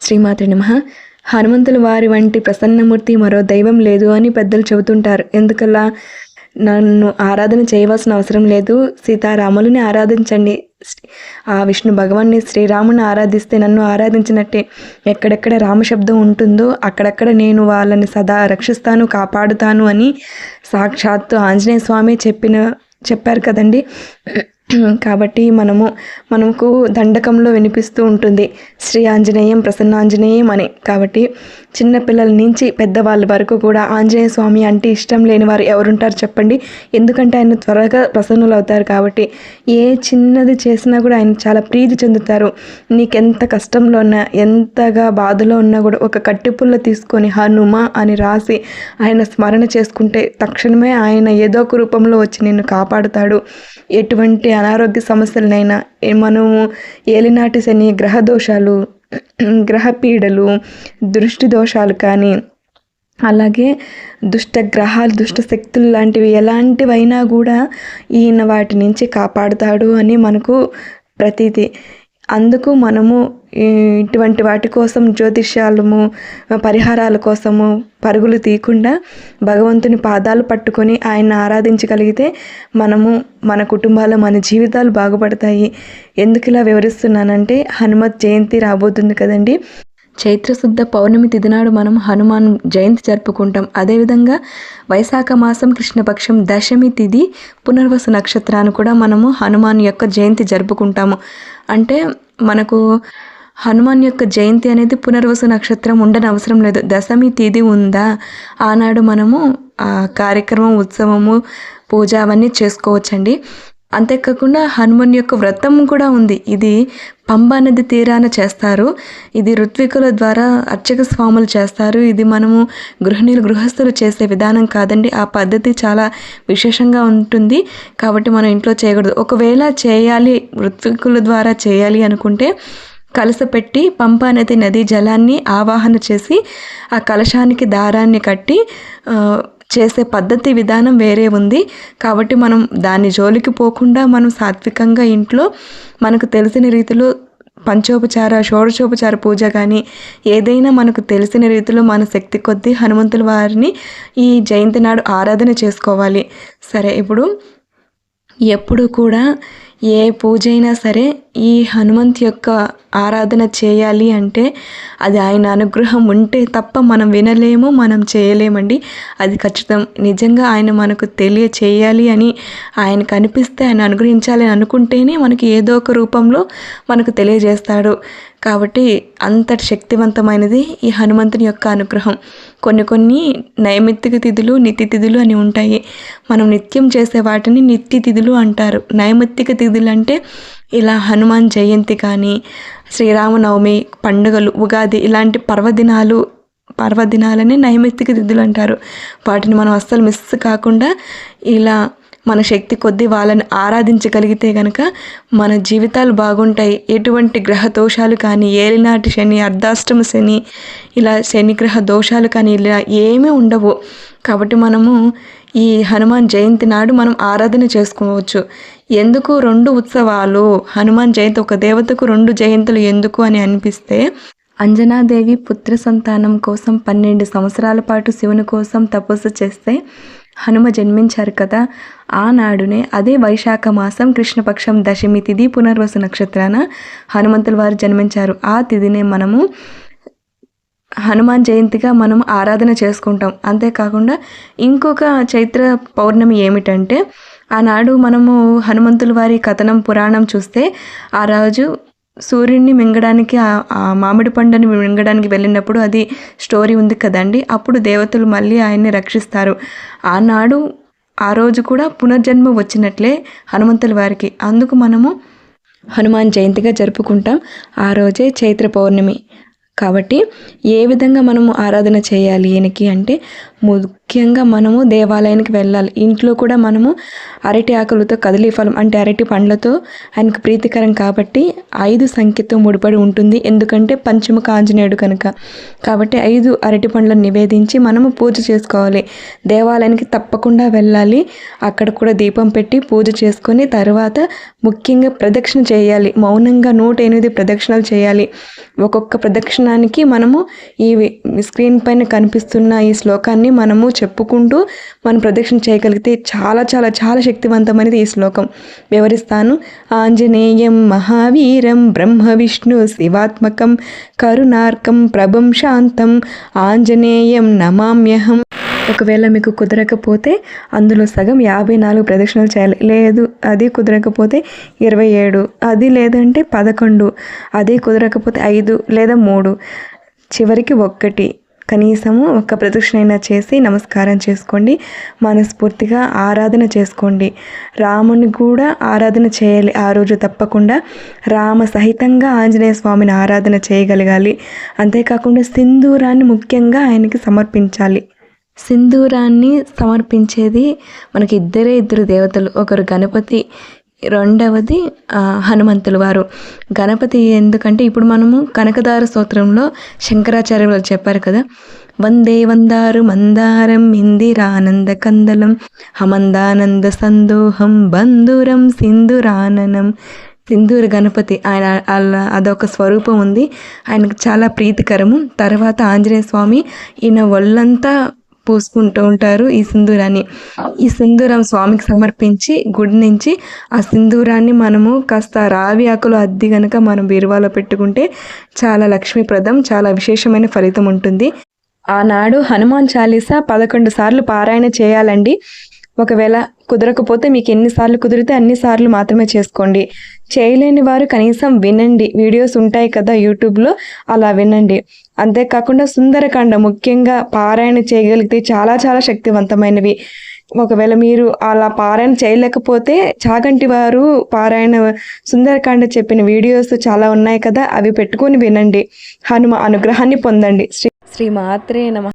శ్రీమాత్రే నమః. హనుమంతుల వారి వంటి ప్రసన్నమూర్తి మరో దైవం లేదు అని పెద్దలు చెబుతుంటారు. ఎందుకలా? నన్ను ఆరాధన చేయవలసిన అవసరం లేదు, సీతారాములని ఆరాధించండి. ఆ విష్ణు భగవాన్ని శ్రీరాముని ఆరాధిస్తే నన్ను ఆరాధించినట్టే. ఎక్కడెక్కడ రామశబ్దం ఉంటుందో అక్కడక్కడ నేను వాళ్ళని సదా రక్షిస్తాను, కాపాడుతాను అని సాక్షాత్తు ఆంజనేయ స్వామి చెప్పారు కదండి. కాబట్టి మనకు దండకంలో వినిపిస్తూ ఉంటుంది శ్రీ ఆంజనేయం ప్రసన్నాంజనేయం అని. కాబట్టి చిన్నపిల్లల నుంచి పెద్దవాళ్ళ వరకు కూడా ఆంజనేయ స్వామి అంటే ఇష్టం లేని వారు ఎవరుంటారు చెప్పండి? ఎందుకంటే ఆయన త్వరగా ప్రసన్నులు అవుతారు. కాబట్టి ఏ చిన్నది చేసినా కూడా ఆయన చాలా ప్రీతి చెందుతారు. నీకెంత కష్టంలో ఉన్నా, ఎంతగా బాధలో ఉన్నా కూడా ఒక కట్టిపుల్ల తీసుకొని హనుమ అని రాసి ఆయన స్మరణ చేసుకుంటే తక్షణమే ఆయన ఏదో ఒక రూపంలో వచ్చి నిన్ను కాపాడుతాడు. ఎటువంటి అనారోగ్య సమస్యలనైనా, మనము ఏలినాటి శని, గ్రహ దోషాలు, గ్రహ పీడలు, దృష్టి దోషాలు కానీ, అలాగే దుష్ట గ్రహాలు, దుష్ట శక్తులు లాంటివి ఎలాంటివైనా కూడా ఈయన వాటి నుంచి కాపాడుతాడు అని మనకు ప్రతీతి. అందుకు మనము ఇటువంటి వాటి కోసం జ్యోతిష్యాలము, పరిహారాల కోసము పరుగులు తీయకుండా భగవంతుని పాదాలు పట్టుకొని ఆయన ఆరాధించగలిగితే మన కుటుంబాలు, మన జీవితాలు బాగుపడతాయి. ఎందుకు ఇలా వివరిస్తున్నానంటే హనుమత్ జయంతి రాబోతుంది కదండి. చైత్రశుద్ధ పౌర్ణమి తిథి నాడు మనం హనుమాన్ జయంతి జరుపుకుంటాం. అదేవిధంగా వైశాఖ మాసం కృష్ణపక్షం దశమి తిథి పునర్వసు నక్షత్రాన్ని కూడా మనము హనుమాన్ యొక్క జయంతి జరుపుకుంటాము. అంటే మనకు హనుమాన్ యొక్క జయంతి అనేది పునర్వసు నక్షత్రం ఉండని అవసరం లేదు. దశమి తిథి ఉందా, ఆనాడు మనము ఆ కార్యక్రమం, ఉత్సవము, పూజ అవన్నీ చేసుకోవచ్చండి. అంతేకాకుండా హనుమాన్ యొక్క వ్రతం కూడా ఉంది. ఇది పంబా నది తీరాన చేస్తారు. ఇది ఋత్వికుల ద్వారా అర్చక స్వాములు చేస్తారు. ఇది మనము గృహస్థులు చేసే విధానం కాదండి. ఆ పద్ధతి చాలా విశేషంగా ఉంటుంది. కాబట్టి మనం ఇంట్లో చేయకూడదు. ఒకవేళ చేయాలి, ఋత్వికుల ద్వారా చేయాలి అనుకుంటే కలసపెట్టి పంపా నది జలాన్ని ఆవాహన చేసి ఆ కలశానికి దారాన్ని కట్టి చేసే పద్ధతి విధానం వేరే ఉంది. కాబట్టి మనం దాని జోలికి పోకుండా మనం సాత్వికంగా ఇంట్లో మనకు తెలిసిన రీతిలో పంచోపచార, షోడశోపచార పూజ కానీ ఏదైనా మనకు తెలిసిన రీతిలో మన శక్తి కొద్దీ హనుమంతుల వారిని ఈ జయంతి నాడు ఆరాధన చేసుకోవాలి. సరే, ఇప్పుడు ఎప్పుడు కూడా ఏ పూజ అయినా సరే ఈ హనుమంత్ యొక్క ఆరాధన చేయాలి అంటే అది ఆయన అనుగ్రహం ఉంటే తప్ప మనం వినలేము, మనం చేయలేమండి. అది ఖచ్చితం. నిజంగా ఆయన మనకు తెలియచేయాలి అని, ఆయన కనిపిస్తే, ఆయన అనుగ్రహించాలి అని అనుకుంటేనే మనకి ఏదో ఒక రూపంలో మనకు తెలియజేస్తాడు. కాబట్టి అంతటి శక్తివంతమైనది ఈ హనుమంతుని యొక్క అనుగ్రహం. కొన్ని నైమిత్తిక తిథులు, నిత్య తిథులు అని ఉంటాయి. మనం నిత్యం చేసే వాటిని నిత్య తిథులు అంటారు. నైమిత్తిక తిథులు అంటే ఇలా హనుమాన్ జయంతి కానీ, శ్రీరామనవమి, పండుగలు, ఉగాది ఇలాంటి పర్వదినాలని నైమిత్తిక తిథులు అంటారు. వాటిని మనం అస్సలు మిస్ కాకుండా ఇలా మన శక్తి కొద్దీ వాళ్ళని ఆరాధించగలిగితే కనుక మన జీవితాలు బాగుంటాయి. ఎటువంటి గ్రహ దోషాలు కానీ, ఏలినాటి శని, అర్ధాష్టమ శని, ఇలా శనిగ్రహ దోషాలు కానీ ఇలా ఏమీ ఉండవు. కాబట్టి మనము ఈ హనుమాన్ జయంతి నాడు మనం ఆరాధన చేసుకోవచ్చు. ఎందుకు 2 ఉత్సవాలు? హనుమాన్ జయంతి ఒక దేవతకు 2 జయంతులు ఎందుకు అని అనిపిస్తే, అంజనాదేవి పుత్ర సంతానం కోసం 12 సంవత్సరాల పాటు శివుని కోసం తపస్సు చేస్తే హనుమ జన్మించారు కదా. ఆనాడునే అదే వైశాఖ మాసం కృష్ణపక్షం దశమి తిథి పునర్వసు నక్షత్రాన హనుమంతుల వారు జన్మించారు. ఆ తిథినే మనము హనుమాన్ జయంతిగా మనం ఆరాధన చేసుకుంటాం. అంతేకాకుండా ఇంకొక చైత్ర పౌర్ణమి ఏమిటంటే, ఆనాడు మనము హనుమంతుల వారి కథనం, పురాణం చూస్తే ఆ రోజు సూర్యుడిని మింగడానికి, ఆ మామిడి పండుని మింగడానికి వెళ్ళినప్పుడు అది స్టోరీ ఉంది కదండి. అప్పుడు దేవతలు మళ్ళీ ఆయన్ని రక్షిస్తారు. ఆనాడు ఆ రోజు కూడా పునర్జన్మ వచ్చినట్లే హనుమంతుల వారికి. అందుకు మనము హనుమాన్ జయంతిగా జరుపుకుంటాం. ఆ రోజే చైత్ర పౌర్ణమి. కాబట్టి ఏ విధంగా మనము ఆరాధన చేయాలి ఈయనకి అంటే, ముఖ్యంగా మనము దేవాలయానికి వెళ్ళాలి. ఇంట్లో కూడా మనము అరటి ఆకులతో కదిలీ ఫలం అంటే అరటి పండ్లతో ఆయనకు ప్రీతికరం కాబట్టి 5 సంఖ్యతో ముడిపడి ఉంటుంది. ఎందుకంటే పంచముఖ ఆంజనేయుడు కనుక. కాబట్టి 5 అరటి పండ్లను నివేదించి మనము పూజ చేసుకోవాలి. దేవాలయానికి తప్పకుండా వెళ్ళాలి. అక్కడ కూడా దీపం పెట్టి పూజ చేసుకొని తర్వాత ముఖ్యంగా ప్రదక్షిణ చేయాలి. మౌనంగా 108 ప్రదక్షిణలు చేయాలి. ఒక్కొక్క ప్రదక్షిణానికి మనము ఈ స్క్రీన్ పైన కనిపిస్తున్న ఈ శ్లోకాన్ని మనము చెప్పుకుంటూ మనం ప్రదక్షిణ చేయగలిగితే చాలా చాలా చాలా శక్తివంతమైనది ఈ శ్లోకం. వివరిస్తాను. ఆంజనేయం మహావీరం బ్రహ్మ విష్ణు శివాత్మకం కరుణార్కం ప్రభం శాంతం ఆంజనేయం నమామ్యహం. ఒకవేళ మీకు కుదరకపోతే అందులో సగం 54 ప్రదక్షిణలు చేయాలి. లేదు అది కుదరకపోతే 27, అది లేదంటే 11, అది కుదరకపోతే 5 లేదా 3, చివరికి 1, కనీసము ఒక్క ప్రదక్షిణ అయినా చేసి నమస్కారం చేసుకోండి. మనస్ఫూర్తిగా ఆరాధన చేసుకోండి. రాముని కూడా ఆరాధన చేయాలి ఆ రోజు తప్పకుండా. రామ సహితంగా ఆంజనేయ స్వామిని ఆరాధన చేయగలగాలి. అంతేకాకుండా సింధూరాన్ని ముఖ్యంగా ఆయనకి సమర్పించాలి. సింధూరాన్ని సమర్పించేది మనకి ఇద్దరు దేవతలు. ఒకరు గణపతి, రెండవది హనుమంతుల వారు. గణపతి ఎందుకంటే ఇప్పుడు మనము కనకదార స్తోత్రంలో శంకరాచార్య వారు చెప్పారు కదా, వందే వందారు మందారం ఇందిరానంద కందలం హమందానంద సందోహం బంధురం సింధురాననం. సింధూర గణపతి ఆయన అదొక స్వరూపం ఉంది. ఆయనకు చాలా ప్రీతికరము. తర్వాత ఆంజనేయ స్వామి ఈయన ఒళ్ళంతా పూసుకుంటూ ఉంటారు ఈ సింధూరాన్ని. ఈ సింధూరం స్వామికి సమర్పించి గుడి నుంచి ఆ సింధూరాన్ని మనము కాస్త రావి ఆకులు అద్ది గనక మనం బీరువాలో పెట్టుకుంటే చాలా లక్ష్మీప్రదం, చాలా విశేషమైన ఫలితం ఉంటుంది. ఆనాడు హనుమాన్ చాలీసా 11 సార్లు పారాయణ చేయాలండి. ఒకవేళ కుదరకపోతే మీకు ఎన్నిసార్లు కుదిరితే అన్నిసార్లు మాత్రమే చేసుకోండి. చేయలేని వారు కనీసం వినండి. వీడియోస్ ఉంటాయి కదా యూట్యూబ్లో, అలా వినండి. అంతేకాకుండా సుందరకాండ ముఖ్యంగా పారాయణ చేయగలిగితే చాలా చాలా శక్తివంతమైనవి. ఒకవేళ మీరు అలా పారాయణ చేయలేకపోతే చాగంటి వారు పారాయణ సుందరకాండ చెప్పిన వీడియోస్ చాలా ఉన్నాయి కదా, అవి పెట్టుకొని వినండి. హనుమ అనుగ్రహాన్ని పొందండి. శ్రీ మాత్రే నమః.